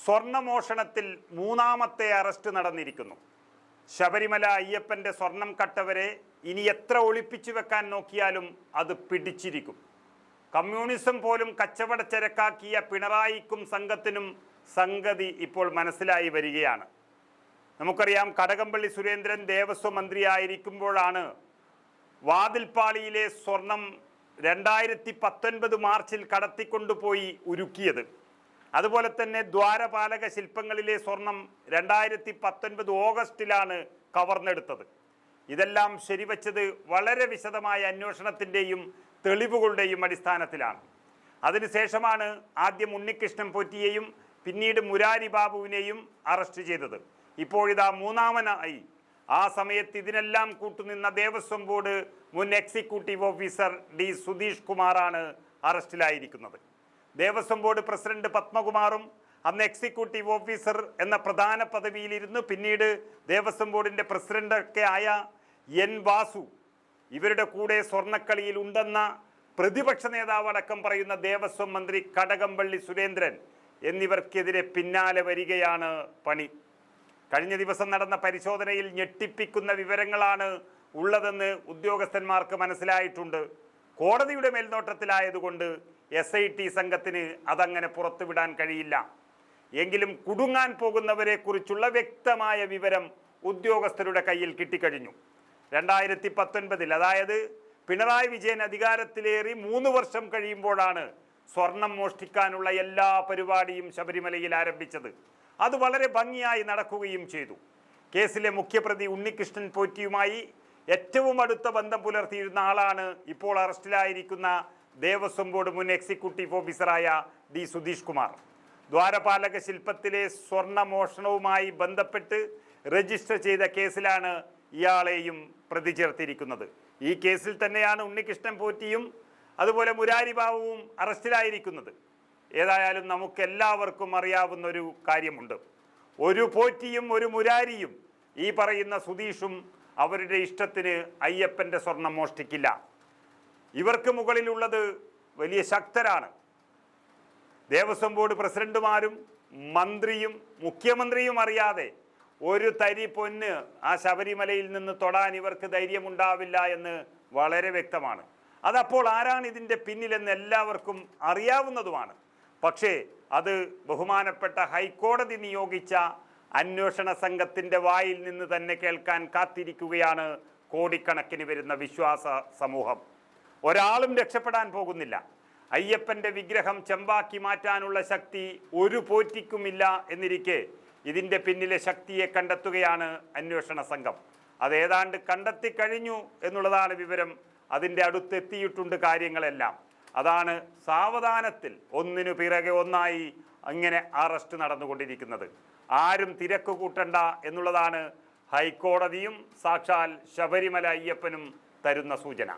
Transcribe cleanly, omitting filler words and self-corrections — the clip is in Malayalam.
സ്വർണ്ണമോഷണത്തിൽ മൂന്നാമത്തെ അറസ്റ്റ് നടന്നിരിക്കുന്നു. ശബരിമല അയ്യപ്പൻ്റെ സ്വർണം കട്ടവരെ ഇനി എത്ര ഒളിപ്പിച്ചു വെക്കാൻ നോക്കിയാലും അത് പിടിച്ചിരിക്കും. കമ്മ്യൂണിസം പോലും കച്ചവടച്ചരക്കാക്കിയ പിണറായിക്കും സംഘത്തിനും സംഗതി ഇപ്പോൾ മനസ്സിലായി വരികയാണ്. നമുക്കറിയാം, കടകംപള്ളി സുരേന്ദ്രൻ ദേവസ്വം മന്ത്രിയായിരിക്കുമ്പോഴാണ് വാതിൽപ്പാളിയിലെ സ്വർണം 2019 മാർച്ചിൽ കടത്തിക്കൊണ്ടുപോയി ഉരുക്കിയത്. അതുപോലെ തന്നെ ദ്വാരപാലക ശില്പങ്ങളിലെ സ്വർണം 2019 ഓഗസ്റ്റിലാണ് കവർന്നെടുത്തത്. ഇതെല്ലാം ശരിവച്ചത് വളരെ വിശദമായ അന്വേഷണത്തിൻ്റെയും തെളിവുകളുടെയും അടിസ്ഥാനത്തിലാണ്. അതിനുശേഷമാണ് ആദ്യം ഉണ്ണികൃഷ്ണൻ പോറ്റിയെയും പിന്നീട് മുരാരി ബാബുവിനെയും അറസ്റ്റ് ചെയ്തത്. ഇപ്പോഴിതാ മൂന്നാമനായി ആ സമയത്ത് ഇതിനെല്ലാം കൂട്ടുനിന്ന ദേവസ്വം ബോർഡ് മുൻ എക്സിക്യൂട്ടീവ് ഓഫീസർ ഡി സുധീഷ് കുമാറാണ് അറസ്റ്റിലായിരിക്കുന്നത്. ദേവസ്വം ബോർഡ് പ്രസിഡന്റ് പത്മകുമാറും അന്ന് എക്സിക്യൂട്ടീവ് ഓഫീസർ എന്ന പ്രധാന പദവിയിലിരുന്നു പിന്നീട് ദേവസ്വം ബോർഡിൻ്റെ പ്രസിഡന്റൊക്കെ ആയ എൻ വാസു ഇവരുടെ കൂടെ സ്വർണ്ണക്കളിയിൽ ഉണ്ടെന്ന പ്രതിപക്ഷ നേതാവ് അടക്കം പറയുന്ന ദേവസ്വം മന്ത്രി കടകംപള്ളി സുരേന്ദ്രൻ എന്നിവർക്കെതിരെ പിന്നാലെ വരികയാണ് പണി. കഴിഞ്ഞ ദിവസം നടന്ന പരിശോധനയിൽ ഞെട്ടിപ്പിക്കുന്ന വിവരങ്ങളാണ് ഉള്ളതെന്ന് ഉദ്യോഗസ്ഥന്മാർക്ക് മനസ്സിലായിട്ടുണ്ട്. കോടതിയുടെ മേൽനോട്ടത്തിലായതുകൊണ്ട് SIT സംഘത്തിന് അതങ്ങനെ പുറത്തുവിടാൻ കഴിയില്ല. എങ്കിലും കുടുങ്ങാൻ പോകുന്നവരെ കുറിച്ചുള്ള വ്യക്തമായ വിവരം ഉദ്യോഗസ്ഥരുടെ കയ്യിൽ കിട്ടിക്കഴിഞ്ഞു. 2019 അതായത് പിണറായി വിജയൻ അധികാരത്തിലേറി 3 വർഷം കഴിയുമ്പോഴാണ് സ്വർണം മോഷ്ടിക്കാനുള്ള എല്ലാ പരിപാടിയും ശബരിമലയിൽ ആരംഭിച്ചത്. അത് വളരെ ഭംഗിയായി നടക്കുകയും ചെയ്തു. കേസിലെ മുഖ്യപ്രതി ഉണ്ണികൃഷ്ണൻ പോറ്റിയുമായി ഏറ്റവും അടുത്ത ബന്ധം പുലർത്തിയിരുന്ന ആളാണ് ഇപ്പോൾ അറസ്റ്റിലായിരിക്കുന്ന ദേവസ്വം ബോർഡ് മുൻ എക്സിക്യൂട്ടീവ് ഓഫീസറായ ഡി സുധീഷ് കുമാർ. ദ്വാരപാലക ശില്പത്തിലെ സ്വർണ്ണമോഷണവുമായി ബന്ധപ്പെട്ട് രജിസ്റ്റർ ചെയ്ത കേസിലാണ് ഇയാളെയും പ്രതി ചേർത്തിരിക്കുന്നത്. ഈ കേസിൽ തന്നെയാണ് ഉണ്ണികൃഷ്ണൻ പോറ്റിയും അതുപോലെ മുരാരി ബാബുവും അറസ്റ്റിലായിരിക്കുന്നത്. ഏതായാലും നമുക്കെല്ലാവർക്കും അറിയാവുന്നൊരു കാര്യമുണ്ട്. ഒരു പോറ്റിയും ഒരു മുരാരിയും ഈ പറയുന്ന സുധീഷും അവരുടെ ഇഷ്ടത്തിന് അയ്യപ്പൻ്റെ സ്വർണം മോഷ്ടിക്കില്ല. ഇവർക്ക് മുകളിലുള്ളത് വലിയ ശക്തരാണ്. ദേവസ്വം ബോർഡ് പ്രസിഡന്റുമാരും മന്ത്രിയും മുഖ്യമന്ത്രിയും അറിയാതെ ഒരു തരി പൊന്ന് ആ ശബരിമലയിൽ നിന്ന് തൊടാൻ ഇവർക്ക് ധൈര്യമുണ്ടാവില്ല എന്ന് വളരെ വ്യക്തമാണ്. അതപ്പോൾ ആരാണ് ഇതിൻ്റെ പിന്നിലെന്ന് എല്ലാവർക്കും അറിയാവുന്നതുമാണ്. പക്ഷേ അത് ബഹുമാനപ്പെട്ട ഹൈക്കോടതി നിയോഗിച്ച അന്വേഷണ സംഘത്തിൻ്റെ വായിൽ നിന്ന് തന്നെ കേൾക്കാൻ കാത്തിരിക്കുകയാണ് കോടിക്കണക്കിന് വരുന്ന വിശ്വാസ സമൂഹം. ഒരാളും രക്ഷപ്പെടാൻ പോകുന്നില്ല. അയ്യപ്പൻ്റെ വിഗ്രഹം ചെമ്പാക്കി മാറ്റാനുള്ള ശക്തി ഒരു പോറ്റിക്കുമില്ല എന്നിരിക്കെ ഇതിൻ്റെ പിന്നിലെ ശക്തിയെ കണ്ടെത്തുകയാണ് അന്വേഷണ സംഘം. അതേതാണ്ട് കണ്ടെത്തി കഴിഞ്ഞു എന്നുള്ളതാണ് വിവരം. അതിൻ്റെ അടുത്തെത്തിയിട്ടുണ്ട് കാര്യങ്ങളെല്ലാം. അതാണ് സാവധാനത്തിൽ ഒന്നിനു പിറകെ ഒന്നായി അങ്ങനെ അറസ്റ്റ് നടന്നുകൊണ്ടിരിക്കുന്നത്. ആരും തിരക്ക് കൂട്ടണ്ട എന്നുള്ളതാണ് ഹൈക്കോടതിയും സാക്ഷാൽ ശബരിമല അയ്യപ്പനും തരുന്ന സൂചന.